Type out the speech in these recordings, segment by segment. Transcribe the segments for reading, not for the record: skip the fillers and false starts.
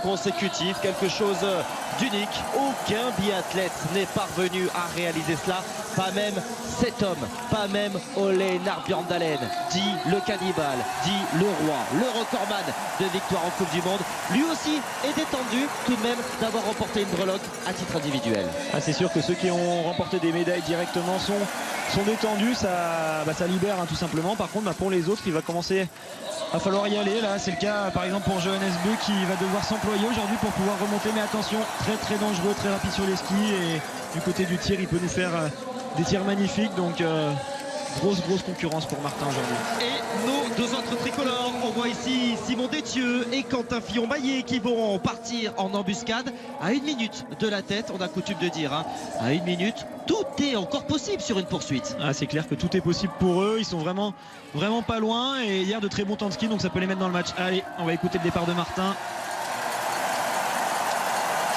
Consécutif, quelque chose d'unique. Aucun biathlète n'est parvenu à réaliser cela, pas même cet homme, pas même Ole Narbjørndalen, dit le cannibale, dit le roi, le recordman de victoire en Coupe du Monde. Lui aussi est détendu tout de même d'avoir remporté une breloque à titre individuel. Ah, c'est sûr que ceux qui ont remporté des médailles directement sont détendus, ça libère tout simplement. Par contre, pour les autres, il va commencer à falloir y aller. Là, c'est le cas par exemple pour Johannes Bö qui va devoir s'employer aujourd'hui pour pouvoir remonter. Mais attention, très dangereux, très rapide sur les skis. Et du côté du tir, il peut nous faire des tirs magnifiques. Donc grosse concurrence pour Martin aujourd'hui. Et nos deux autres tricolores, on voit ici Simon Détieux et Quentin Fillon-Maillet qui vont partir en embuscade à 1 minute de la tête. On a coutume de dire, à 1 minute, tout est encore possible sur une poursuite. Ah, c'est clair que tout est possible pour eux. Ils sont vraiment pas loin. Et hier, de très bons temps de ski, donc ça peut les mettre dans le match. Allez, on va écouter le départ de Martin.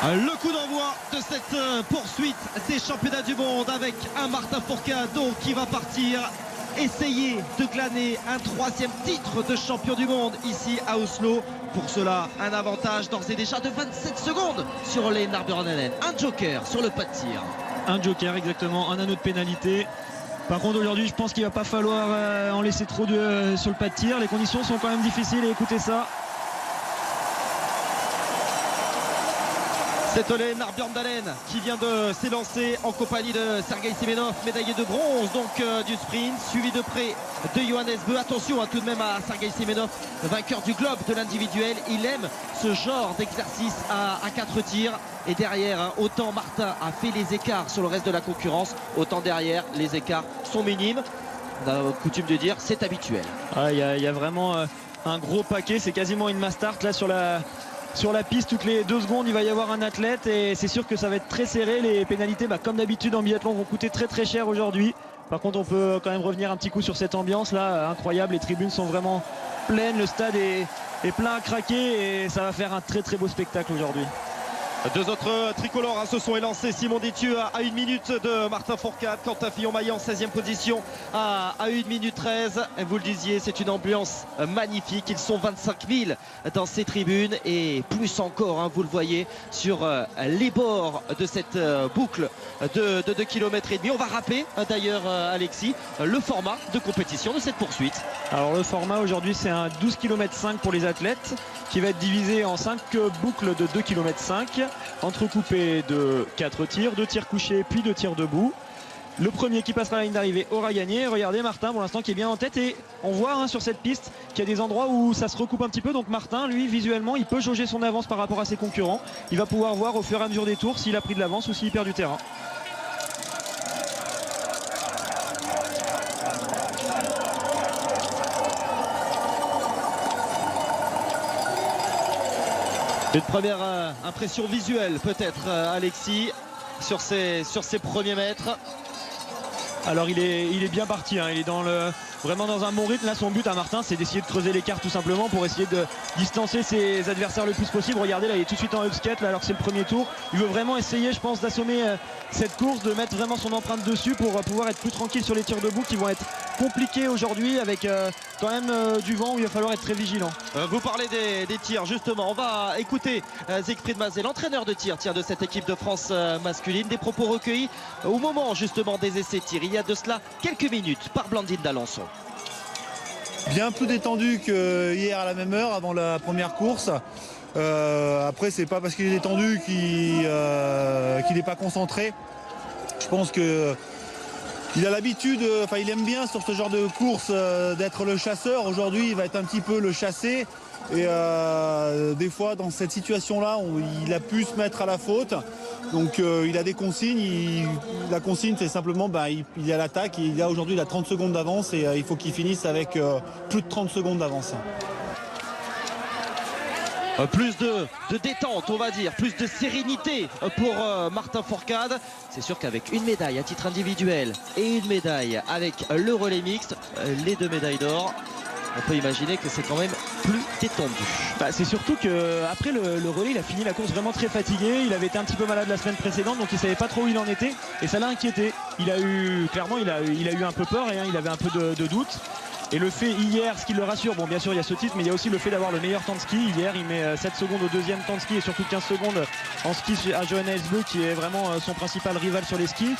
Le coup d'envoi de cette poursuite des championnats du monde avec un Martin Fourcade donc qui va partir essayer de glaner un 3e titre de champion du monde ici à Oslo. Pour cela, un avantage d'ores et déjà de 27 secondes sur Ole Narbjørndalen. Un joker sur le pas de tir. Un joker, exactement, un anneau de pénalité. Par contre, aujourd'hui, je pense qu'il va pas falloir en laisser trop sur le pas de tir. Les conditions sont quand même difficiles et écoutez ça. C'est Ole Narbjørndalen qui vient de s'élancer en compagnie de Sergei Semenov, médaillé de bronze donc du sprint, suivi de près de Johannes Bö. Attention tout de même à Sergei Semenov, vainqueur du globe de l'individuel. Il aime ce genre d'exercice à 4 tirs. Et derrière, autant Martin a fait les écarts sur le reste de la concurrence, autant derrière, les écarts sont minimes. On a coutume de dire, c'est habituel. Il y a vraiment un gros paquet, c'est quasiment une mass start là sur la piste. Toutes les 2 secondes il va y avoir un athlète et c'est sûr que ça va être très serré. Les pénalités comme d'habitude en biathlon vont coûter très cher aujourd'hui. Par contre on peut quand même revenir un petit coup sur cette ambiance là, incroyable. Les tribunes sont vraiment pleines, le stade est plein à craquer et ça va faire un très beau spectacle aujourd'hui. 2 autres tricolores se sont élancés. Simon Détieux à 1 minute de Martin Fourcade. Quentin Fillon-Maillet en 16e position à 1 minute 13. Vous le disiez, c'est une ambiance magnifique. Ils sont 25 000 dans ces tribunes et plus encore, vous le voyez, sur les bords de cette boucle de 2,5 km. On va rappeler d'ailleurs, Alexis, le format de compétition de cette poursuite. Alors le format aujourd'hui, c'est un 12,5 km pour les athlètes qui va être divisé en 5 boucles de 2,5 km. Entrecoupé de 4 tirs, 2 tirs couchés puis 2 tirs debout. Le premier qui passera la ligne d'arrivée aura gagné. Regardez Martin pour l'instant qui est bien en tête et on voit sur cette piste qu'il y a des endroits où ça se recoupe un petit peu. Donc Martin, lui, visuellement, il peut jauger son avance par rapport à ses concurrents. Il va pouvoir voir au fur et à mesure des tours s'il a pris de l'avance ou s'il perd du terrain. Une première impression visuelle peut-être, Alexis, sur ces premiers mètres. Alors il est bien parti, il est vraiment dans un bon rythme. Là son but à Martin, c'est d'essayer de creuser l'écart tout simplement pour essayer de distancer ses adversaires le plus possible. Regardez là, il est tout de suite en upskate alors que c'est le premier tour. Il veut vraiment essayer, je pense, d'assommer cette course, de mettre vraiment son empreinte dessus pour pouvoir être plus tranquille sur les tirs debout qui vont être compliqués aujourd'hui avec quand même du vent où il va falloir être très vigilant. Vous parlez des tirs justement, on va écouter Siegfried Mazet, l'entraîneur de tir de cette équipe de France masculine, des propos recueillis au moment justement des essais de tir il y a de cela quelques minutes par Blandine d'Alençon. Bien plus détendu que hier à la même heure avant la première course. Après c'est pas parce qu'il est détendu qu'il n'est pas concentré. Je pense que il a l'habitude, il aime bien sur ce genre de course d'être le chasseur. Aujourd'hui il va être un petit peu le chassé et des fois dans cette situation là il a pu se mettre à la faute. Donc il a des consignes, la consigne c'est simplement il est à l'attaque, aujourd'hui il a 30 secondes d'avance et il faut qu'il finisse avec plus de 30 secondes d'avance. Plus de détente on va dire, plus de sérénité pour Martin Fourcade. C'est sûr qu'avec une médaille à titre individuel et une médaille avec le relais mixte, les 2 médailles d'or, on peut imaginer que c'est quand même plus détendu. C'est surtout qu'après le relais, il a fini la course vraiment très fatigué. Il avait été un petit peu malade la semaine précédente, donc il ne savait pas trop où il en était. Et ça l'a inquiété. Il a eu un peu peur et il avait un peu de doute. Et le fait hier, ce qui le rassure, bon bien sûr il y a ce titre, mais il y a aussi le fait d'avoir le meilleur temps de ski. Hier il met 7 secondes au deuxième temps de ski et surtout 15 secondes en ski à Johannesburg, qui est vraiment son principal rival sur les skis.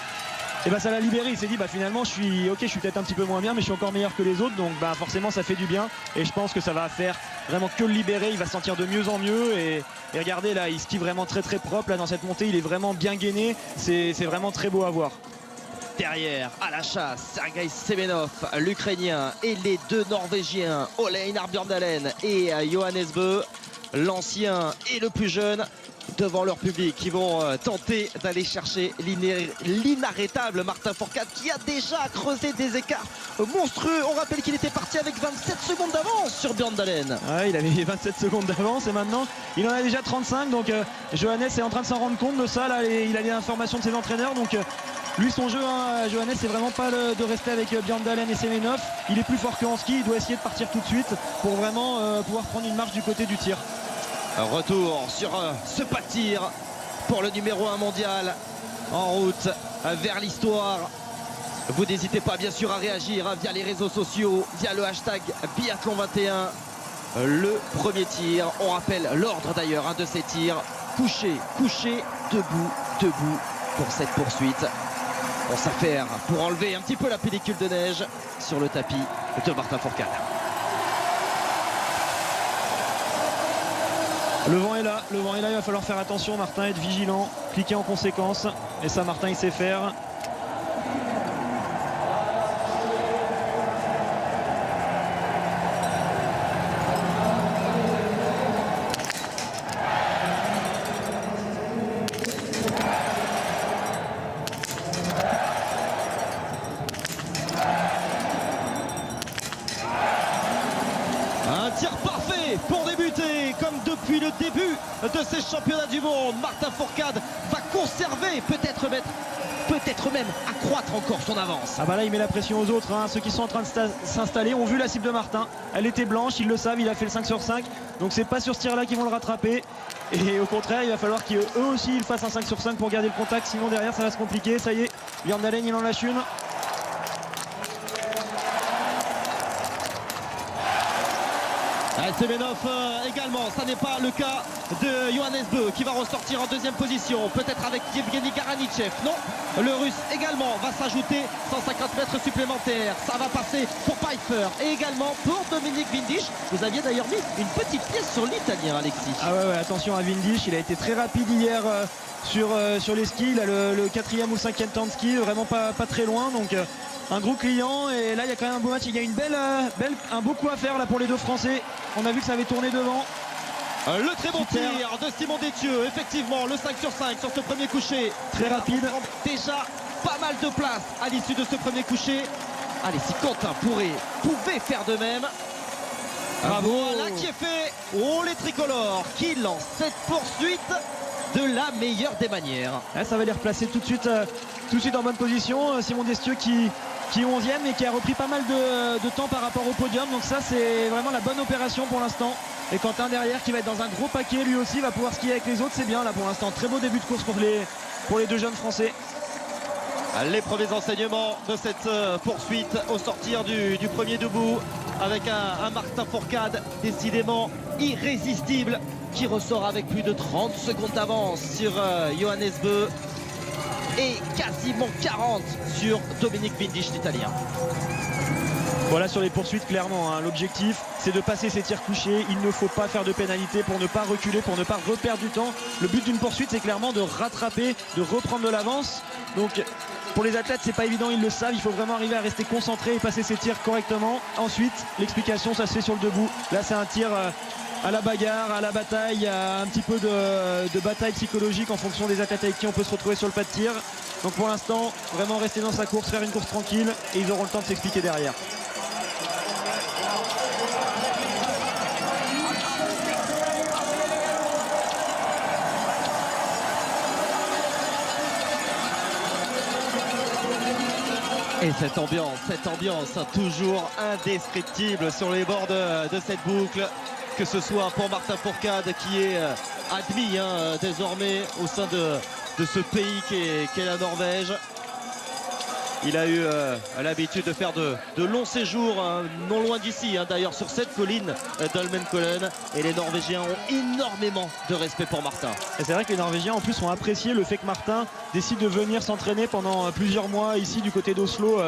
Et ça l'a libéré, il s'est dit finalement je suis peut-être un petit peu moins bien, mais je suis encore meilleur que les autres, donc forcément ça fait du bien. Et je pense que ça va faire vraiment que le libérer, il va se sentir de mieux en mieux. Et regardez là, il skie vraiment très très propre là dans cette montée, il est vraiment bien gainé, c'est vraiment très beau à voir. Derrière, à la chasse, Sergei Semenov, l'Ukrainien, et les deux Norvégiens, Ole Einar Bjørndalen et Johannes Bø, l'ancien et le plus jeune, devant leur public, qui vont tenter d'aller chercher l'inarrêtable Martin Fourcade, qui a déjà creusé des écarts monstrueux. On rappelle qu'il était parti avec 27 secondes d'avance sur Bjørndalen. Ouais, il avait 27 secondes d'avance et maintenant il en a déjà 35, donc Johannes est en train de s'en rendre compte de ça. Là, il a les informations de ses entraîneurs, donc lui son jeu, Johannes, c'est vraiment pas de rester avec Bjørndalen et Semenov. Il est plus fort qu'en ski, il doit essayer de partir tout de suite pour vraiment pouvoir prendre une marche du côté du tir. Retour sur ce pas de tir pour le numéro 1 mondial, en route vers l'histoire. Vous n'hésitez pas bien sûr à réagir via les réseaux sociaux, via le hashtag Biathlon21. Le premier tir, on rappelle l'ordre d'ailleurs de ces tirs: couché, couché, debout, debout pour cette poursuite. On s'affaire pour enlever un petit peu la pellicule de neige sur le tapis de Martin Fourcade. Le vent est là, il va falloir faire attention, Martin, être vigilant, cliquer en conséquence. Et ça, Martin, il sait faire. Un tir parfait pour débuter, comme depuis le début de ces championnats du monde. Martin Fourcade va conserver, peut-être même accroître encore son avance. Là il met la pression aux autres, ceux qui sont en train de s'installer ont vu la cible de Martin, elle était blanche, ils le savent, il a fait le 5 sur 5, donc c'est pas sur ce tir là qu'ils vont le rattraper, et au contraire il va falloir qu'eux aussi ils fassent un 5 sur 5 pour garder le contact, sinon derrière ça va se compliquer. Ça y est, Bjørndalen il en lâche une. Semenov également, ça n'est pas le cas de Johannes Bø qui va ressortir en deuxième position, peut-être avec Yevgeny Garanichev. Non, le russe également va s'ajouter 150 mètres supplémentaires. Ça va passer pour Pfeiffer et également pour Dominique Windisch. Vous aviez d'ailleurs mis une petite pièce sur l'italien, Alexis. Ouais, attention à Windisch, il a été très rapide hier sur les skis. Il a le 4e ou 5e temps de ski, vraiment pas très loin, donc un gros client. Et là il y a quand même un beau match, il y a un beau coup à faire là pour les deux Français. On a vu que ça avait tourné devant. Le très bon tir de Simon Détieux, effectivement, le 5 sur 5 sur ce premier coucher. Très rapide. Déjà pas mal de place à l'issue de ce premier coucher. Allez, si Quentin pouvait faire de même. Bravo, là qui est fait. Oh, les tricolores qui lancent cette poursuite de la meilleure des manières. Ça va les replacer tout de suite en bonne position. Simon Destieux qui est 11e et qui a repris pas mal de temps par rapport au podium, donc ça c'est vraiment la bonne opération pour l'instant. Et Quentin derrière qui va être dans un gros paquet, lui aussi va pouvoir skier avec les autres, c'est bien là pour l'instant. Très beau début de course pour les deux jeunes Français. Les premiers enseignements de cette poursuite au sortir du premier debout, avec un Martin Fourcade décidément irrésistible, qui ressort avec plus de 30 secondes d'avance sur Johannes Bø et quasiment 40 sur Dominique Windisch, l'italien. Voilà, sur les poursuites, clairement, l'objectif c'est de passer ces tirs couchés. Il ne faut pas faire de pénalité pour ne pas reculer, pour ne pas reperdre du temps. Le but d'une poursuite, c'est clairement de rattraper, de reprendre de l'avance. Donc pour les athlètes, c'est pas évident, ils le savent. Il faut vraiment arriver à rester concentré et passer ces tirs correctement. Ensuite, l'explication, ça se fait sur le debout. Là, c'est un tir à la bagarre, à la bataille, à un petit peu de bataille psychologique en fonction des athlètes avec qui on peut se retrouver sur le pas de tir. Donc pour l'instant, vraiment rester dans sa course, faire une course tranquille, et ils auront le temps de s'expliquer derrière. Et cette ambiance toujours indescriptible sur les bords de cette boucle, que ce soit pour Martin Fourcade qui est admis désormais au sein de ce pays qu'est la Norvège. Il a eu l'habitude de faire de longs séjours non loin d'ici, d'ailleurs sur cette colline d'Holmenkollen. Et les Norvégiens ont énormément de respect pour Martin. Et c'est vrai que les Norvégiens en plus ont apprécié le fait que Martin décide de venir s'entraîner pendant plusieurs mois ici du côté d'Oslo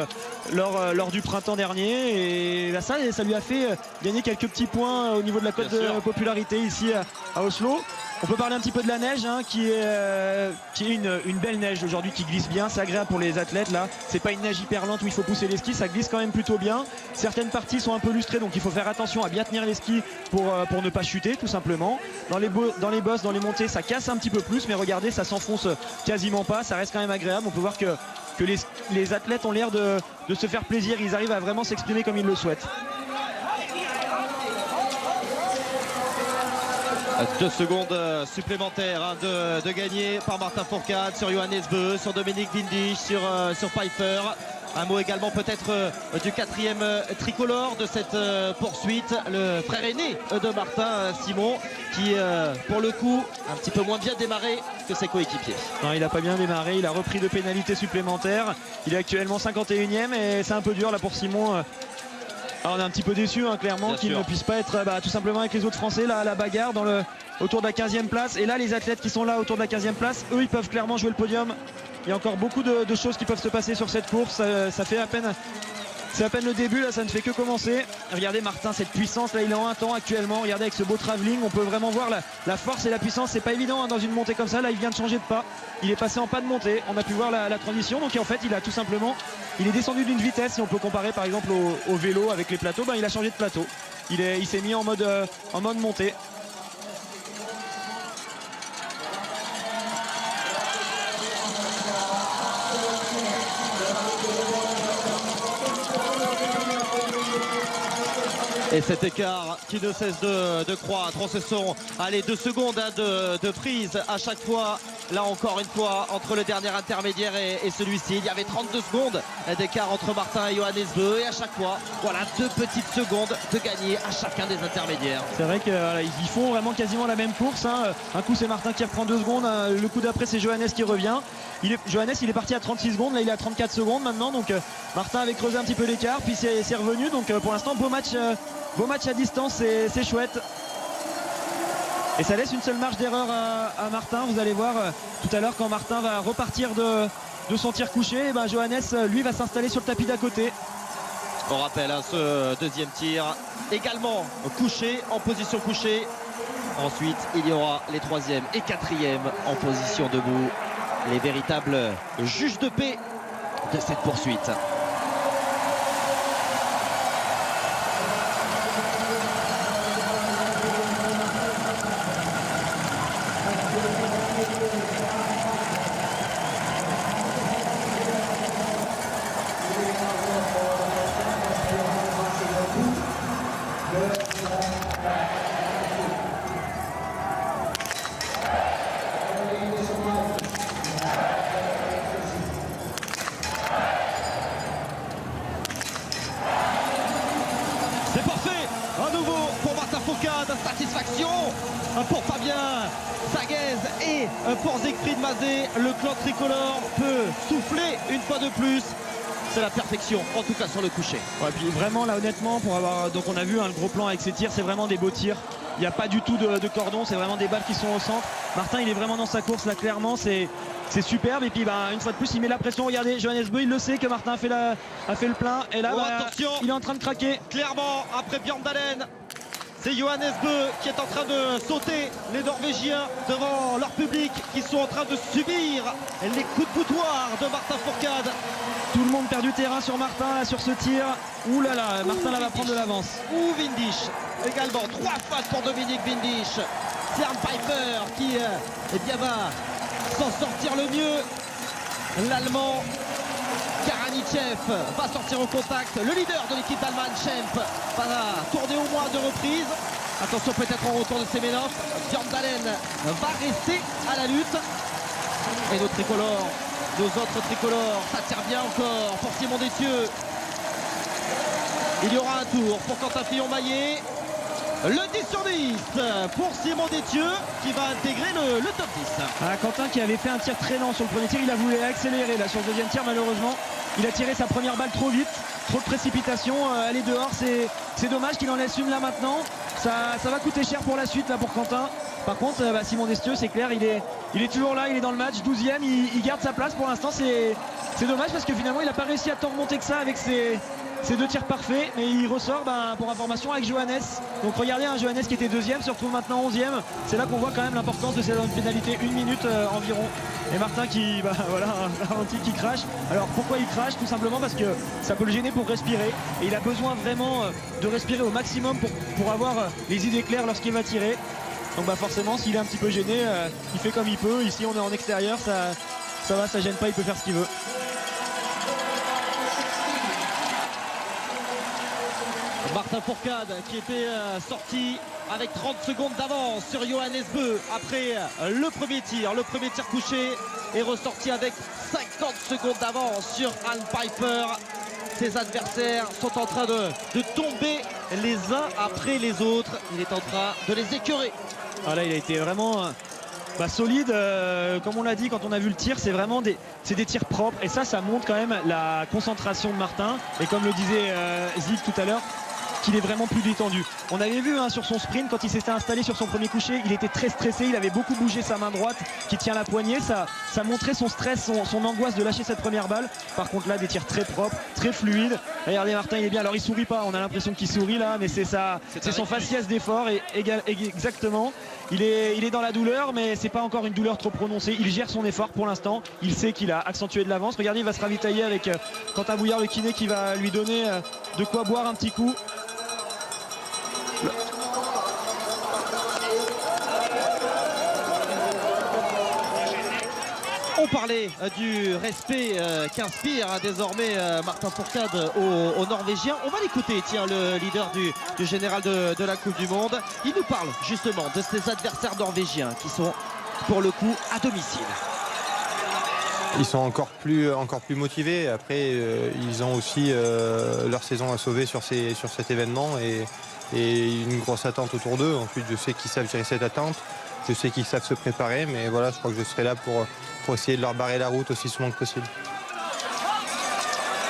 lors du printemps dernier. Et là, ça lui a fait gagner quelques petits points au niveau de la cote de popularité ici à Oslo. On peut parler un petit peu de la neige qui est une belle neige aujourd'hui, qui glisse bien. C'est agréable pour les athlètes là. C'est pas une neige hyper lente où il faut pousser les skis, ça glisse quand même plutôt bien. Certaines parties sont un peu lustrées, donc il faut faire attention à bien tenir les skis pour ne pas chuter tout simplement. Dans les bosses, dans les montées, ça casse un petit peu plus, mais regardez, ça s'enfonce quasiment pas. Ça reste quand même agréable. On peut voir que les athlètes ont l'air de se faire plaisir. Ils arrivent à vraiment s'exprimer comme ils le souhaitent. 2 secondes supplémentaires de gagner par Martin Fourcade sur Johannes Bö, sur Dominique Windisch, sur Pfeiffer. Un mot également peut-être du 4e tricolore de cette poursuite, le frère aîné de Martin, Simon, qui pour le coup un petit peu moins bien démarré que ses coéquipiers. Non, il n'a pas bien démarré, il a repris de pénalités supplémentaires. Il est actuellement 51e et c'est un peu dur là pour Simon. Alors on est un petit peu déçu clairement qu'il ne puisse pas être tout simplement avec les autres Français là, à la bagarre autour de la 15e place. Et là les athlètes qui sont là autour de la 15e place, eux ils peuvent clairement jouer le podium. Il y a encore beaucoup de choses qui peuvent se passer sur cette course. Ça fait à peine le début, là ça ne fait que commencer. Regardez Martin, cette puissance là, il est en un temps actuellement. Regardez avec ce beau travelling, on peut vraiment voir la force et la puissance. C'est pas évident dans une montée comme ça. Là il vient de changer de pas, il est passé en pas de montée. On a pu voir la transition, donc en fait il a tout simplement, il est descendu d'une vitesse. Si on peut comparer par exemple au vélo avec les plateaux, il a changé de plateau. Il s'est mis en mode montée. Et cet écart qui ne cesse de croître. Ce sont 2 secondes de prise à chaque fois. Là encore une fois entre le dernier intermédiaire et celui-ci. Il y avait 32 secondes d'écart entre Martin et Johannes Bö. Et à chaque fois, voilà 2 petites secondes de gagner à chacun des intermédiaires. C'est vrai qu'ils font vraiment quasiment la même course. Un coup c'est Martin qui reprend 2 secondes. Le coup d'après c'est Johannes qui revient. Johannes il est parti à 36 secondes. Là il est à 34 secondes maintenant. Donc Martin avait creusé un petit peu l'écart. Puis c'est revenu. Donc pour l'instant beau match à distance, c'est chouette. Et ça laisse une seule marge d'erreur à Martin. Vous allez voir tout à l'heure quand Martin va repartir de son tir couché, Johannes lui va s'installer sur le tapis d'à côté. On rappelle ce 2e tir également couché, en position couchée. Ensuite il y aura les 3e et 4e en position debout. Les véritables juges de paix de cette poursuite. C'est parfait, à nouveau pour Martin Fourcade, satisfaction pour Fabien Saguez et pour Siegfried Mazet. Le clan tricolore peut souffler une fois de plus. C'est la perfection, en tout cas sur le coucher. Ouais, puis vraiment là honnêtement, donc on a vu le gros plan avec ses tirs, c'est vraiment des beaux tirs. Il n'y a pas du tout de cordon, c'est vraiment des balles qui sont au centre. Martin il est vraiment dans sa course là, clairement c'est superbe. Et puis une fois de plus il met la pression. Regardez Johannes Bö, il le sait que Martin a fait le plein. Et là attention, il est en train de craquer. Clairement après Björn Dahlem, c'est Johannes Bö qui est en train de sauter. Les Norvégiens devant leur public qui sont en train de subir les coups de boutoir de Martin Fourcade. Tout le monde perd du terrain sur Martin là, sur ce tir. Ouh là là, Martin là va prendre de l'avance. Ou Windisch également. 3 fautes pour Dominique Windisch. C'est un Pfeiffer qui va s'en sortir le mieux. L'Allemand Karanicchev va sortir au contact. Le leader de l'équipe d'Allemagne, Schemp, va tourner au moins 2 reprises. Attention peut-être en retour de Semenov. Björn Dahlem va rester à la lutte. Et nos tricolores, nos autres tricolores, ça tire bien encore pour Simon Détieux. Il y aura un tour pour Quentin Fillon-Maillet. Le 10 sur 10 pour Simon Détieux qui va intégrer le top 10. Quentin qui avait fait un tir très lent sur le premier tir, il a voulu accélérer là sur le deuxième tir, malheureusement il a tiré sa première balle trop vite, trop de précipitation, elle est dehors, c'est dommage qu'il en laisse une là maintenant, ça va coûter cher pour la suite là pour Quentin. Par contre Simon Détieux, c'est clair, il est toujours là, il est dans le match, 12e, il garde sa place pour l'instant. C'est dommage parce que finalement il n'a pas réussi à tant remonter que ça avec ses deux tirs parfaits, mais il ressort pour information avec Johannes. Donc regardez, Johannes qui était deuxième se retrouve maintenant 11e. C'est là qu'on voit quand même l'importance de cette pénalité, 1 minute environ. Et Martin qui voilà, un ralenti qui crache. Alors pourquoi il crache? Tout simplement parce que ça peut le gêner pour respirer, et il a besoin vraiment de respirer au maximum pour avoir les idées claires lorsqu'il va tirer. Donc forcément, s'il est un petit peu gêné, il fait comme il peut. Ici on est en extérieur, ça va, ça gêne pas, il peut faire ce qu'il veut. Martin Fourcade qui était sorti avec 30 secondes d'avance sur Johannes Beu après le premier tir couché, est ressorti avec 50 secondes d'avance sur Al Piper. Ses adversaires sont en train de tomber les uns après les autres. Il est en train de les écœurer. Là, il a été vraiment solide, comme on l'a dit quand on a vu le tir, c'est vraiment des tirs propres, et ça montre quand même la concentration de Martin, et comme le disait Zig tout à l'heure, qu'il est vraiment plus détendu. On avait vu sur son sprint, quand il s'était installé sur son premier coucher, il était très stressé, il avait beaucoup bougé sa main droite qui tient la poignée, ça montrait son stress, son angoisse de lâcher cette première balle. Par contre là, des tirs très propres, très fluides. Regardez, Martin, il est bien, alors il sourit pas, on a l'impression qu'il sourit là, mais c'est son faciès d'effort, et exactement. Il est dans la douleur, mais c'est pas encore une douleur trop prononcée. Il gère son effort pour l'instant, il sait qu'il a accentué de l'avance. Regardez, il va se ravitailler avec Quentin Bouillard, le kiné, qui va lui donner de quoi boire un petit coup. On parlait du respect qu'inspire désormais Martin Fourcade aux Norvégiens. On va l'écouter, tiens, le leader du général de la Coupe du Monde. Il nous parle justement de ses adversaires norvégiens qui sont pour le coup à domicile. Ils sont encore plus motivés. Après, ils ont aussi leur saison à sauver sur cet événement, et une grosse attente autour d'eux. Ensuite, je sais qu'ils savent gérer cette attente. Je sais qu'ils savent se préparer, mais voilà, je crois que je serai là pour essayer de leur barrer la route aussi souvent que possible.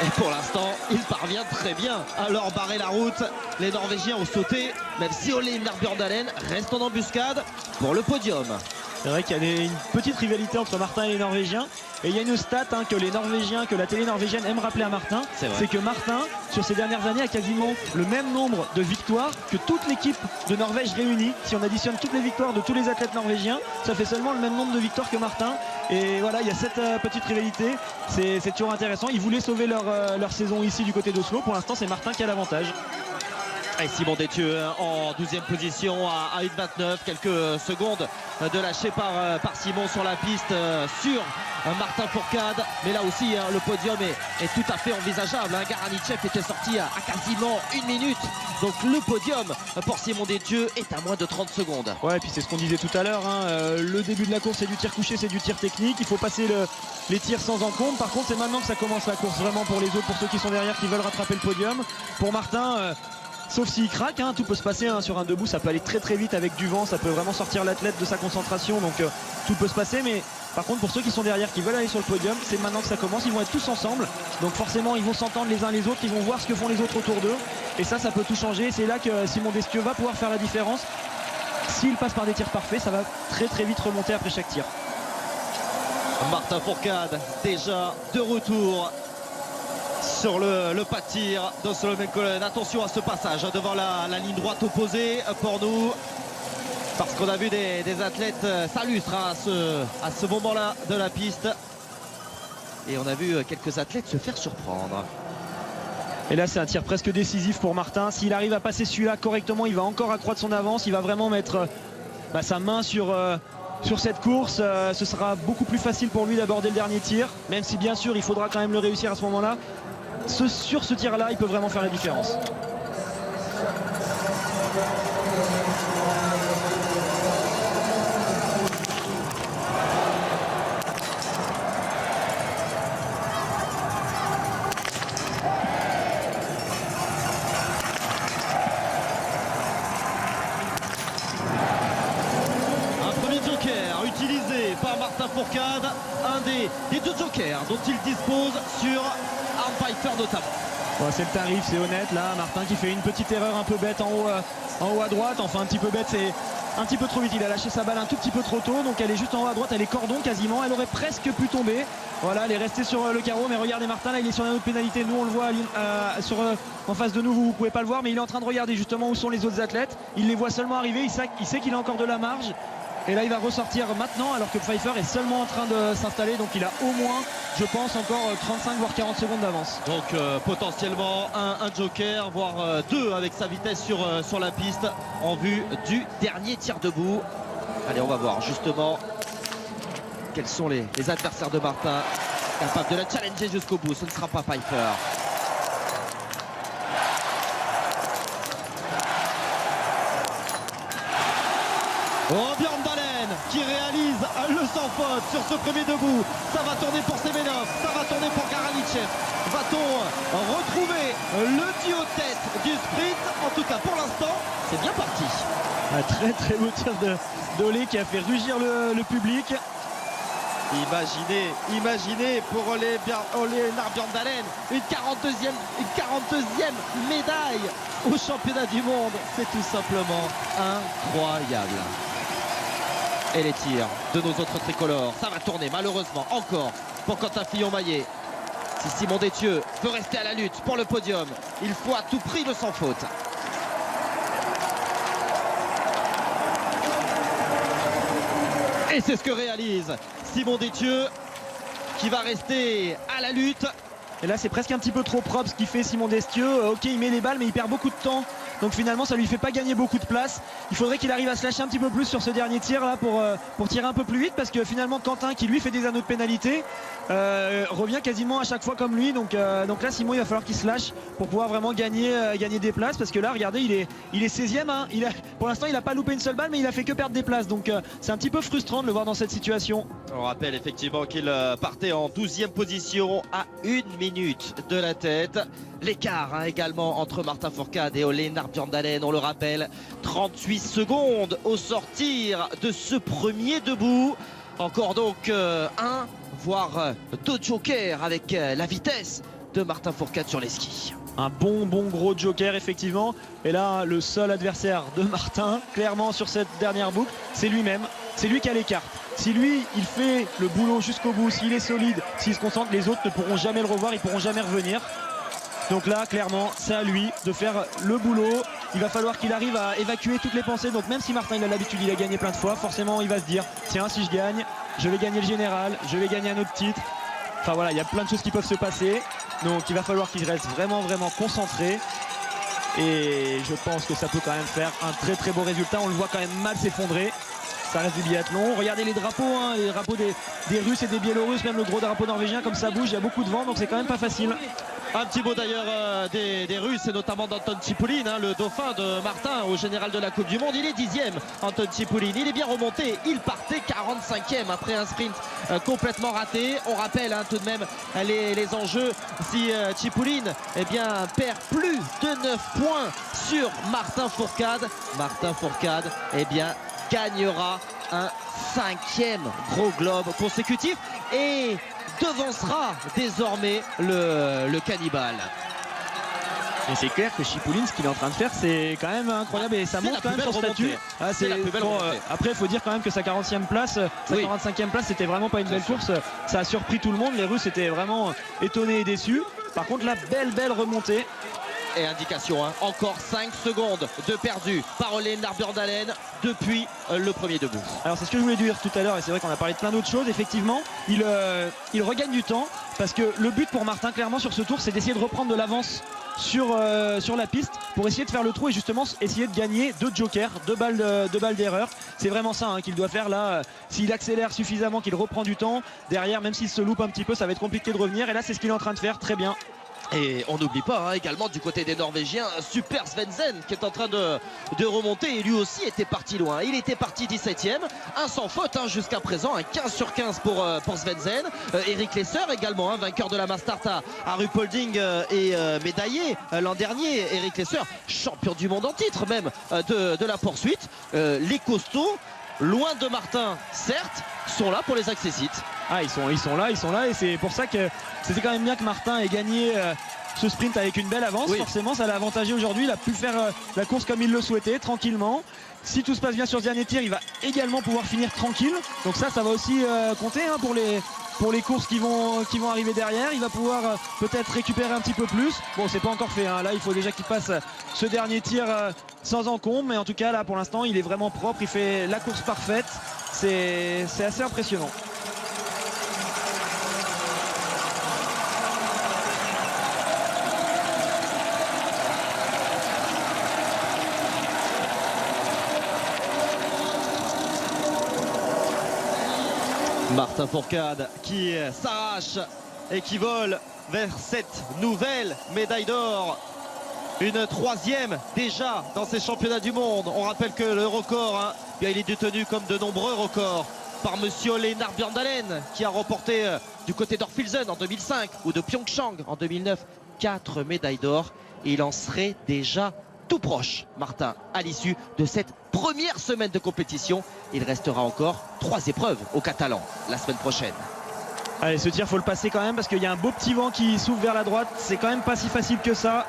Et pour l'instant, il parvient très bien à leur barrer la route. Les Norvégiens ont sauté, même si Ole Einar Bjørndalen reste en embuscade pour le podium. C'est vrai qu'il y a une petite rivalité entre Martin et les Norvégiens. Et il y a une stat que la télé norvégienne aime rappeler à Martin. C'est que Martin, sur ces dernières années, a quasiment le même nombre de victoires que toute l'équipe de Norvège réunie. Si on additionne toutes les victoires de tous les athlètes norvégiens, ça fait seulement le même nombre de victoires que Martin. Et voilà, il y a cette petite rivalité. C'est toujours intéressant. Ils voulaient sauver leur saison ici du côté d'Oslo. Pour l'instant, c'est Martin qui a l'avantage. Et Simon Détieux en 12e position à 1,29, quelques secondes de lâcher par Simon sur la piste sur Martin Fourcade. Mais là aussi, le podium est tout à fait envisageable. Garanichev était sorti à quasiment 1 minute. Donc le podium pour Simon Détieux est à moins de 30 secondes. Ouais, et puis c'est ce qu'on disait tout à l'heure. Le début de la course, c'est du tir couché, c'est du tir technique. Il faut passer les tirs sans encombre. Par contre, c'est maintenant que ça commence la course vraiment pour les autres, pour ceux qui sont derrière, qui veulent rattraper le podium. Pour Martin... sauf s'il craque, tout peut se passer sur un debout, ça peut aller très très vite avec du vent, ça peut vraiment sortir l'athlète de sa concentration, donc tout peut se passer. Mais par contre, pour ceux qui sont derrière, qui veulent aller sur le podium, c'est maintenant que ça commence, ils vont être tous ensemble, donc forcément ils vont s'entendre les uns les autres, ils vont voir ce que font les autres autour d'eux, et ça peut tout changer. C'est là que Simon Détieux va pouvoir faire la différence. S'il passe par des tirs parfaits, ça va très très vite remonter après chaque tir. Martin Fourcade déjà de retour sur le pas de tir de Solomon-Cohen. Attention à ce passage devant la ligne droite opposée pour nous, parce qu'on a vu des athlètes s'illustrent à ce moment-là de la piste, et on a vu quelques athlètes se faire surprendre. Et là, c'est un tir presque décisif pour Martin. S'il arrive à passer celui-là correctement, il va encore accroître son avance, il va vraiment mettre sa main sur cette course. Ce sera beaucoup plus facile pour lui d'aborder le dernier tir, même si bien sûr il faudra quand même le réussir à ce moment-là. Sur ce tir là, il peut vraiment faire la différence. Martin Fourcade, un des deux jokers dont il dispose sur Arne Pfeiffer notamment. Bon, c'est le tarif, c'est honnête là. Martin qui fait une petite erreur un peu bête en haut à droite. Enfin un petit peu bête, c'est un petit peu trop vite. Il a lâché sa balle un tout petit peu trop tôt. Donc elle est juste en haut à droite, elle est cordon quasiment. Elle aurait presque pu tomber. Voilà, elle est restée sur le carreau. Mais regardez Martin là, il est sur une autre pénalité. Nous on le voit en face de nous, vous ne pouvez pas le voir. Mais il est en train de regarder justement où sont les autres athlètes. Il les voit seulement arriver. Il sait qu'il a encore de la marge. Et là il va ressortir maintenant alors que Pfeiffer est seulement en train de s'installer. Donc il a au moins, je pense, encore 35 voire 40 secondes d'avance. Donc potentiellement un joker, voire deux avec sa vitesse sur la piste en vue du dernier tir debout. Allez, on va voir justement quels sont les adversaires de Martin capables de la challenger jusqu'au bout. Ce ne sera pas Pfeiffer. Oh, Björn Dahlén qui réalise le sans faute sur ce premier debout. Ça va tourner pour Semenov, ça va tourner pour Garanichev. Va-t-on retrouver le duo tête du sprint? En tout cas pour l'instant, c'est bien parti. Un très très beau tir d'Olé qui a fait rugir le public. Imaginez pour Lennart Björn Dahlén une 42e médaille au championnat du monde. C'est tout simplement incroyable. Et les tirs de nos autres tricolores, ça va tourner malheureusement encore pour Quentin Fillon-Maillet. Si Simon Détieux veut rester à la lutte pour le podium, il faut à tout prix le sans faute. Et c'est ce que réalise Simon Détieux qui va rester à la lutte. Et là c'est presque un petit peu trop propre ce qu'il fait Simon Détieux. Ok, il met les balles mais il perd beaucoup de temps. Donc finalement ça lui fait pas gagner beaucoup de place. Il faudrait qu'il arrive à se lâcher un petit peu plus sur ce dernier tir là pour tirer un peu plus vite, parce que finalement Quentin qui lui fait des anneaux de pénalité revient quasiment à chaque fois comme lui. Donc là Simon il va falloir qu'il se lâche pour pouvoir vraiment gagner des places, parce que là regardez il est 16e hein. Pour l'instant il n'a pas loupé une seule balle mais il a fait que perdre des places. Donc c'est un petit peu frustrant de le voir dans cette situation. On rappelle effectivement qu'il partait en 12e position à 1 minute de la tête. L'écart hein, également entre Martin Fourcade et Lennart Björn Dahlén, on le rappelle, 38 secondes au sortir de ce premier debout. Encore donc un, voire deux jokers avec la vitesse de Martin Fourcade sur les skis. Un bon gros joker effectivement. Et là le seul adversaire de Martin clairement sur cette dernière boucle, c'est lui-même. C'est lui qui a les cartes. Si lui il fait le boulot jusqu'au bout, s'il est solide, s'il se concentre, les autres ne pourront jamais le revoir, ils pourront jamais revenir. Donc là clairement c'est à lui de faire le boulot. Il va falloir qu'il arrive à évacuer toutes les pensées. Donc même si Martin il a l'habitude, il a gagné plein de fois, forcément il va se dire tiens, si je gagne, je vais gagner le général, je vais gagner un autre titre. Enfin voilà, il y a plein de choses qui peuvent se passer. Donc il va falloir qu'il reste vraiment concentré. Et je pense que ça peut quand même faire un très beau résultat. On le voit quand même mal s'effondrer. Ça reste du biathlon. Regardez les drapeaux, hein, les drapeaux des Russes et des Biélorusses, même le gros drapeau norvégien, comme ça bouge, il y a beaucoup de vent, donc c'est quand même pas facile. Un petit mot d'ailleurs des Russes, et notamment d'Anton Tchipoulin, hein, le dauphin de Martin au général de la Coupe du Monde. Il est 10e, Anton Tchipoulin. Il est bien remonté. Il partait 45e après un sprint complètement raté. On rappelle hein, tout de même les enjeux. Si Tchipoulin perd plus de 9 points sur Martin Fourcade, Martin Fourcade gagnera un 5e gros globe consécutif et devancera désormais le cannibale. Et c'est clair que Tchipoulin, ce qu'il est en train de faire, c'est quand même incroyable et ça monte quand même son statut. Après, il faut dire quand même que sa 40e place, sa 45e place, c'était vraiment pas une belle course. Ça a surpris tout le monde. Les Russes étaient vraiment étonnés et déçus. Par contre, la belle remontée. Et indication, hein, encore 5 secondes de perdu par Lennart Björn Dahlén depuis le premier debout. Alors c'est ce que je voulais dire tout à l'heure, et c'est vrai qu'on a parlé de plein d'autres choses. Effectivement, il regagne du temps, parce que le but pour Martin clairement sur ce tour, c'est d'essayer de reprendre de l'avance sur la piste pour essayer de faire le trou et justement essayer de gagner 2 jokers, 2 balles d'erreur. C'est vraiment ça hein, qu'il doit faire là. S'il accélère suffisamment, qu'il reprend du temps, derrière même s'il se loupe un petit peu, ça va être compliqué de revenir, et là c'est ce qu'il est en train de faire très bien. Et on n'oublie pas hein, également du côté des Norvégiens, Super Svendsen qui est en train de remonter, et lui aussi était parti loin. Il était parti 17e, un sans faute hein, jusqu'à présent, un 15 sur 15 pour Svendsen. Eric Lesser également, hein, vainqueur de la Mastart à Ruhpolding et médaillé l'an dernier. Eric Lesser, champion du monde en titre même de la poursuite. Les costauds loin de Martin, certes, sont là pour les accessites. Ah, ils sont là, et c'est pour ça que c'était quand même bien que Martin ait gagné ce sprint avec une belle avance. Oui. Forcément, ça l'a avantagé aujourd'hui. Il a pu faire la course comme il le souhaitait, tranquillement. Si tout se passe bien sur ce dernier tir, il va également pouvoir finir tranquille. Donc ça va aussi compter hein, pour les courses qui vont arriver derrière. Il va pouvoir peut-être récupérer un petit peu plus. Bon, c'est pas encore fait. Hein. Là, il faut déjà qu'il passe ce dernier tir sans encombre. Mais en tout cas, là, pour l'instant, il est vraiment propre. Il fait la course parfaite. C'est assez impressionnant. Martin Fourcade qui s'arrache et qui vole vers cette nouvelle médaille d'or. Une troisième déjà dans ces championnats du monde. On rappelle que le record, hein, bien, il est détenu comme de nombreux records par monsieur Lennart Bjørndalen qui a remporté du côté d'Orfilsen en 2005 ou de Pyeongchang en 2009 4 médailles d'or. Et il en serait déjà tout proche, Martin, à l'issue de cette première semaine de compétition. Il restera encore 3 épreuves aux Catalans la semaine prochaine. Allez, ce tir, faut le passer quand même parce qu'il y a un beau petit vent qui s'ouvre vers la droite. C'est quand même pas si facile que ça.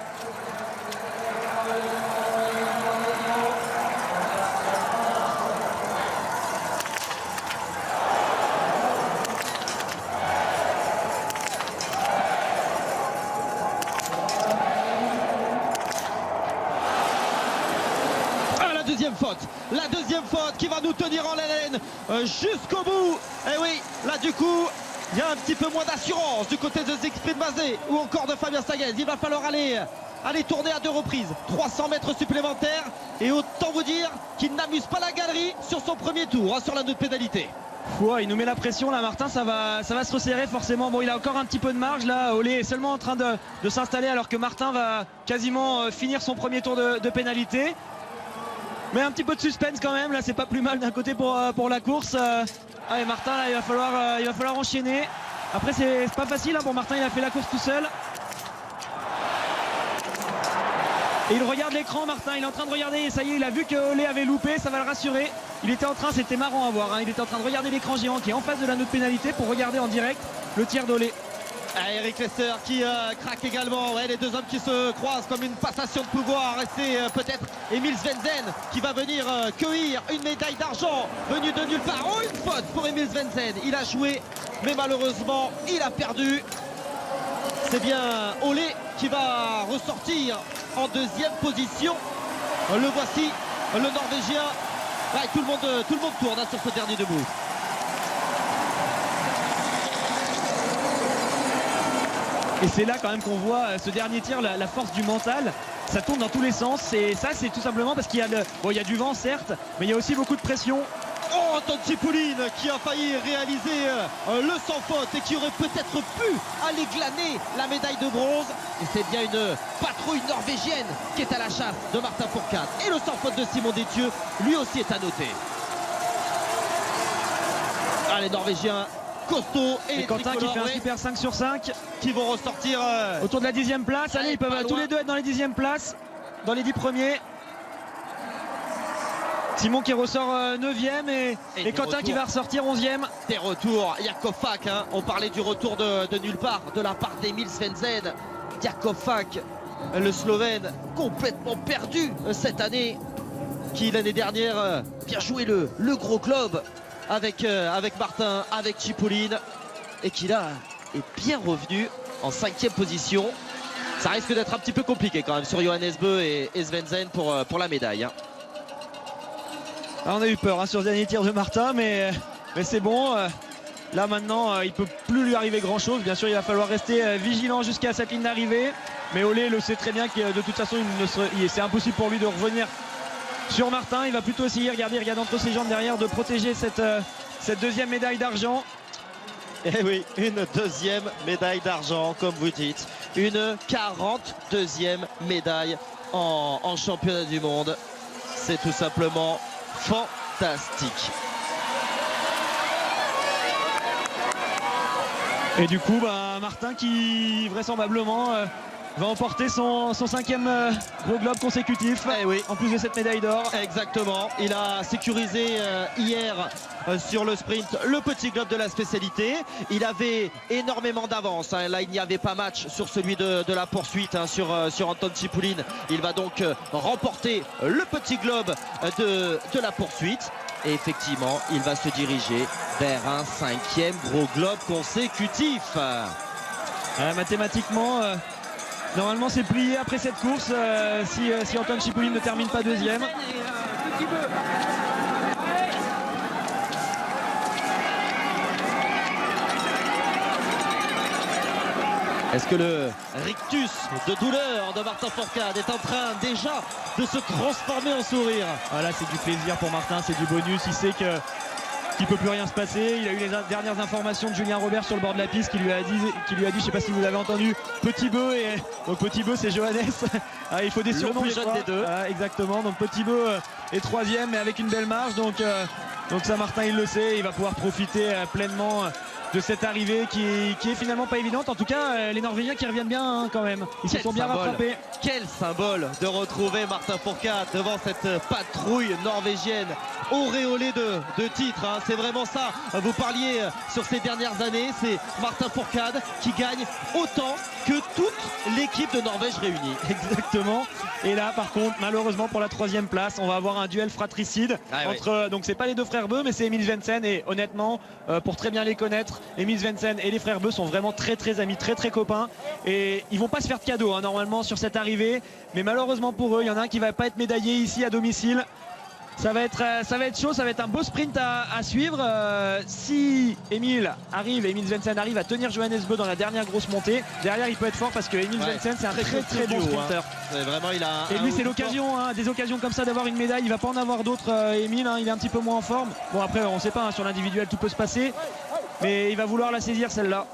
La deuxième faute qui va nous tenir en haleine jusqu'au bout. Et oui, là du coup, il y a un petit peu moins d'assurance du côté de Siegfried Mazé ou encore de Fabien Saguez. Il va falloir aller tourner à 2 reprises. 300 mètres supplémentaires. Et autant vous dire qu'il n'amuse pas la galerie sur son premier tour, hein, sur la note pénalité. Ouais, il nous met la pression là, Martin, ça va se resserrer forcément. Bon, il a encore un petit peu de marge là. Olé est seulement en train de s'installer alors que Martin va quasiment finir son premier tour de pénalité. Mais un petit peu de suspense quand même, là c'est pas plus mal d'un côté pour la course. Allez, Martin, là, il va falloir enchaîner. Après c'est pas facile hein, pour Martin, il a fait la course tout seul. Et il regarde l'écran, Martin, il est en train de regarder, et ça y est, il a vu que Olé avait loupé, ça va le rassurer. Il était en train, c'était marrant à voir, hein, il était en train de regarder l'écran géant qui est en face de la note pénalité pour regarder en direct le tir d'Olé. Eric Lesser qui craque également, ouais, les deux hommes qui se croisent comme une passation de pouvoir, et c'est peut-être Emil Svensson qui va venir cueillir une médaille d'argent venue de nulle part. Oh, une faute pour Emil Svensson, il a joué mais malheureusement il a perdu. C'est bien Olé qui va ressortir en deuxième position. Le voici, le Norvégien. Ouais, tout le monde tourne hein, sur ce dernier debout. Et c'est là quand même qu'on voit ce dernier tir, la force du mental. Ça tourne dans tous les sens et ça c'est tout simplement parce qu'il y a il y a du vent certes, mais il y a aussi beaucoup de pression. Oh, Anton Chipoulin qui a failli réaliser le sans faute et qui aurait peut-être pu aller glaner la médaille de bronze. Et c'est bien une patrouille norvégienne qui est à la chasse de Martin Fourcade. Et le sans faute de Simon Détieux, lui aussi est à noter. Ah, les Norvégiens costaud et les Quentin qui fait un super 5 sur 5 qui vont ressortir autour de la 10e place. Allez, ils peuvent tous les deux être dans les 10e places, dans les 10 premiers. Simon qui ressort 9e et Quentin qui va ressortir 11e. Des retours, Jakov Fak, hein. On parlait du retour de nulle part de la part d'Emil Svensson. Jakov Fak, le Slovène, complètement perdu cette année, qui l'année dernière bien joué le gros globe avec Martin, avec Chipoulin, et qui là est bien revenu en 5e position. Ça risque d'être un petit peu compliqué quand même sur Johannes Bö et Svensson pour la médaille, hein. Alors on a eu peur hein, sur le dernier tir de Martin, mais c'est bon. Là maintenant, il ne peut plus lui arriver grand chose. Bien sûr, il va falloir rester vigilant jusqu'à cette ligne d'arrivée. Mais Olé le sait très bien que de toute façon, c'est impossible pour lui de revenir sur Martin. Il va plutôt essayer, regarde entre ses jambes derrière, de protéger cette deuxième médaille d'argent. Eh oui, une deuxième médaille d'argent, comme vous dites. Une 42e médaille en championnat du monde. C'est tout simplement fantastique. Et du coup, Martin qui vraisemblablement va emporter son 5e gros globe consécutif. Eh oui. En plus de cette médaille d'or. Exactement. Il a sécurisé hier sur le sprint le petit globe de la spécialité. Il avait énormément d'avance. Hein. Là, il n'y avait pas match sur celui de la poursuite hein, sur Anton Chipouline. Il va donc remporter le petit globe de la poursuite. Et effectivement, il va se diriger vers un 5e gros globe consécutif. Mathématiquement, normalement c'est plié après cette course si Anton Chipouline ne termine pas 2e. Est-ce que le rictus de douleur de Martin Fourcade est en train déjà de se transformer en sourire? Voilà, c'est du plaisir pour Martin, c'est du bonus. Il sait qu'il ne peut plus rien se passer. Il a eu les dernières informations de Julien Robert sur le bord de la piste qui lui a dit, je ne sais pas si vous avez entendu, Petit Beu. Et donc Petit Beu, c'est Johannes. Il faut des surnoms. Le plus jeune des deux. Exactement. Donc Petit Beu est 3e, mais avec une belle marge. Donc ça, Martin, il le sait. Il va pouvoir profiter pleinement de cette arrivée qui est finalement pas évidente. En tout cas, les Norvégiens qui reviennent bien hein, quand même. Ils se sont bien rattrapés. Quel symbole de retrouver Martin Fourcade devant cette patrouille norvégienne auréolée de titres. Hein. C'est vraiment ça. Vous parliez sur ces dernières années. C'est Martin Fourcade qui gagne autant que toute l'équipe de Norvège réunie. Exactement. Et là, par contre, malheureusement pour la 3e place, on va avoir un duel fratricide entre. Donc c'est pas les deux frères Beu, mais c'est Emil Svendsen. Et honnêtement, pour très bien les connaître, Emil Svendsen et les frères Beu sont vraiment très amis, très copains. Et ils vont pas se faire de cadeaux hein, normalement sur cette arrivée. Mais malheureusement pour eux, il y en a un qui va pas être médaillé ici à domicile. Ça va être chaud, ça va être un beau sprint à suivre. Si Emil Svendsen arrive à tenir Johannes Beu dans la dernière grosse montée, derrière il peut être fort parce que Emil Svendsen c'est un très bon sprinter. Hein. Vraiment, et lui c'est l'occasion, hein, des occasions comme ça d'avoir une médaille. Il va pas en avoir d'autres Emil, hein, il est un petit peu moins en forme. Bon après on sait pas, hein, sur l'individuel tout peut se passer. Mais il va vouloir la saisir celle-là.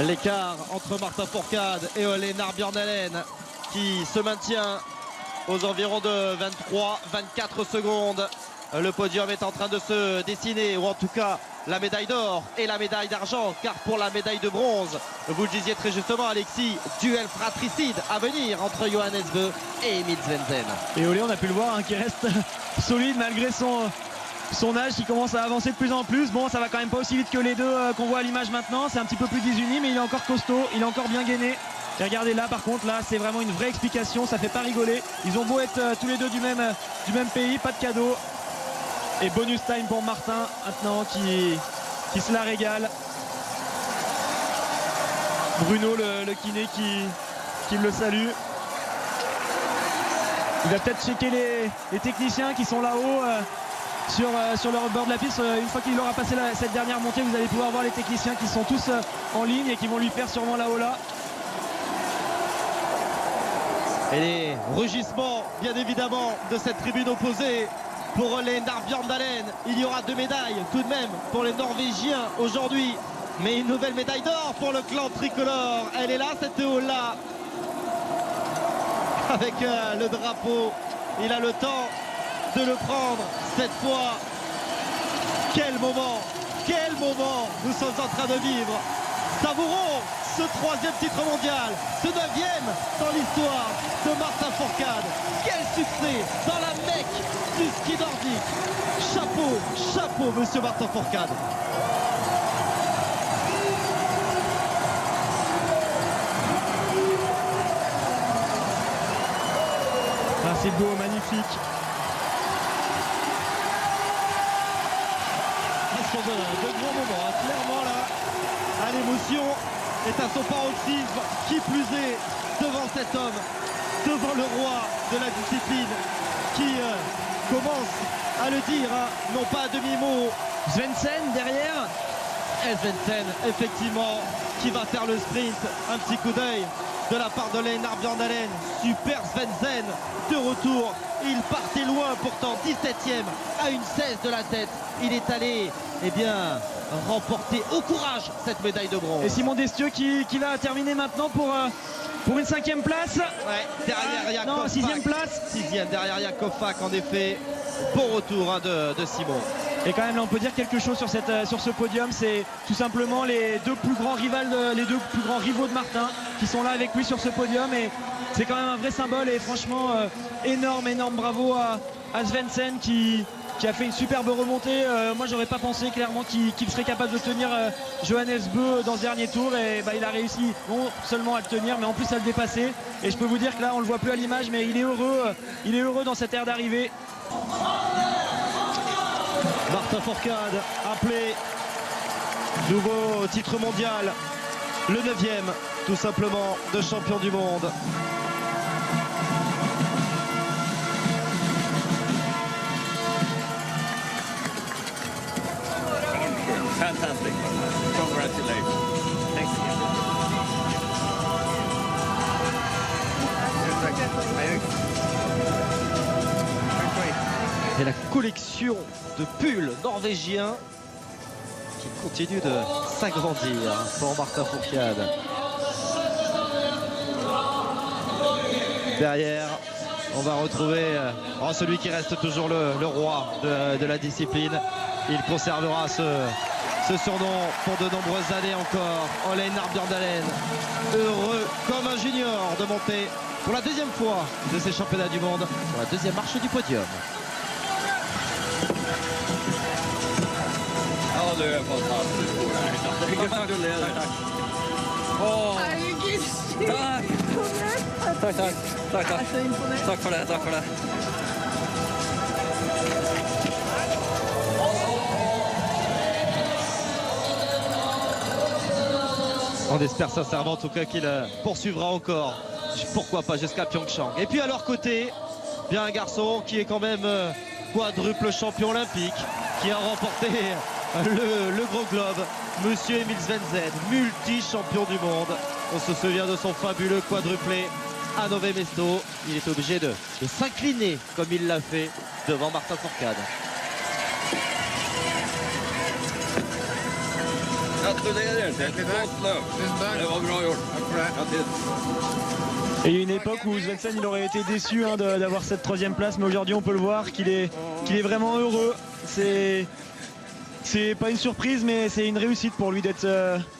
L'écart entre Martin Fourcade et Lennart Bjørndalen qui se maintient aux environs de 23-24 secondes. Le podium est en train de se dessiner, ou en tout cas la médaille d'or et la médaille d'argent, car pour la médaille de bronze, vous le disiez très justement Alexis, duel fratricide à venir entre Johannes Beu et Emil Svendsen. Et Olé, on a pu le voir, hein, qui reste solide malgré son âge qui commence à avancer de plus en plus. Bon, ça va quand même pas aussi vite que les deux qu'on voit à l'image maintenant. C'est un petit peu plus désuni, mais il est encore costaud, il est encore bien gainé. Et regardez là, par contre, là, c'est vraiment une vraie explication. Ça fait pas rigoler. Ils ont beau être tous les deux du même pays, pas de cadeau. Et bonus time pour Martin maintenant qui se la régale. Bruno, le kiné qui le salue. Il va peut-être checker les techniciens qui sont là-haut. Sur le bord de la piste, une fois qu'il aura passé cette dernière montée, vous allez pouvoir voir les techniciens qui sont tous en ligne et qui vont lui faire sûrement là-haut là. Et les rugissements bien évidemment de cette tribune opposée pour Lennart Bjørndalen. Il y aura 2 médailles tout de même pour les Norvégiens aujourd'hui, mais une nouvelle médaille d'or pour le clan tricolore. Elle est là, cette haut là avec le drapeau. Il a le temps de le prendre cette fois. Quel moment nous sommes en train de vivre. Savourons ce 3e titre mondial, ce 9e dans l'histoire de Martin Fourcade. Quel succès dans la Mecque du ski nordique. Chapeau monsieur Martin Fourcade. C'est beau, magnifique. De grands moments, hein. Clairement là, l'émotion est à son paroxysme, qui plus est devant cet homme, devant le roi de la discipline, qui commence à le dire, hein, non pas à demi-mot. Svendsen derrière. Et Svendsen, effectivement, qui va faire le sprint. Un petit coup d'œil de la part de Lennart Bjørndalen. Super Svendsen de retour. Il partait loin pourtant, 17e à une 16 de la tête. Il est allé remporter au courage cette médaille de bronze. Et Simon Destieux qui va terminer maintenant pour une 5e place. Ouais, derrière Yakov. Non, 6e place. 6e derrière Yakov Fak, en effet. Bon retour hein, de Simon. Et quand même là on peut dire quelque chose sur ce podium, c'est tout simplement les deux plus grands rivaux de Martin qui sont là avec lui sur ce podium, et c'est quand même un vrai symbole, et franchement énorme bravo à Svensson qui a fait une superbe remontée. Moi j'aurais pas pensé clairement qu'il serait capable de tenir Johannes Beu dans ce dernier tour, et il a réussi non seulement à le tenir mais en plus à le dépasser, et je peux vous dire que là on le voit plus à l'image, mais il est heureux dans cette aire d'arrivée. Martin Fourcade appelé nouveau titre mondial, le 9e tout simplement de champion du monde. Fantastic. Congratulations. Thanks Et la collection de pulls norvégiens qui continue de s'agrandir pour Martin Fourcade. Derrière, on va retrouver celui qui reste toujours le roi de la discipline. Il conservera ce surnom pour de nombreuses années encore. Ole Einar Bjørndalen, heureux comme un junior de monter pour la 2e fois de ces championnats du monde sur la 2e marche du podium. Ja, du är fantastisk. Gratulerar. Åh, Herregud, tack. Tack. jag är så imponerad. Tack för det. On espère sincèrement en tout cas qu'il poursuivra encore, pourquoi pas jusqu'à Pyeongchang. Et puis à leur côté, bien un garçon qui est quand même quadruple champion olympique, qui a remporté le gros globe, monsieur Emil Svensson, multi-champion du monde. On se souvient de son fabuleux quadruplé à Nové Mesto. Il est obligé de s'incliner comme il l'a fait devant Martin Fourcade. Gratulerar. Det är ett gott löp. Det var bra gjort. Et il y a une époque où Svensson il aurait été déçu d'avoir cette 3e place, mais aujourd'hui on peut le voir qu'il est vraiment heureux. C'est pas une surprise, mais c'est une réussite pour lui d'être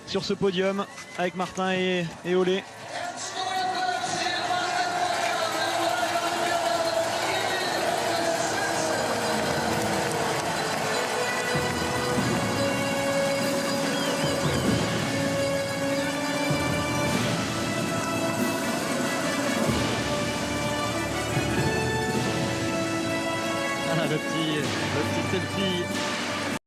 sur ce podium avec Martin et Ole. Le petit selfie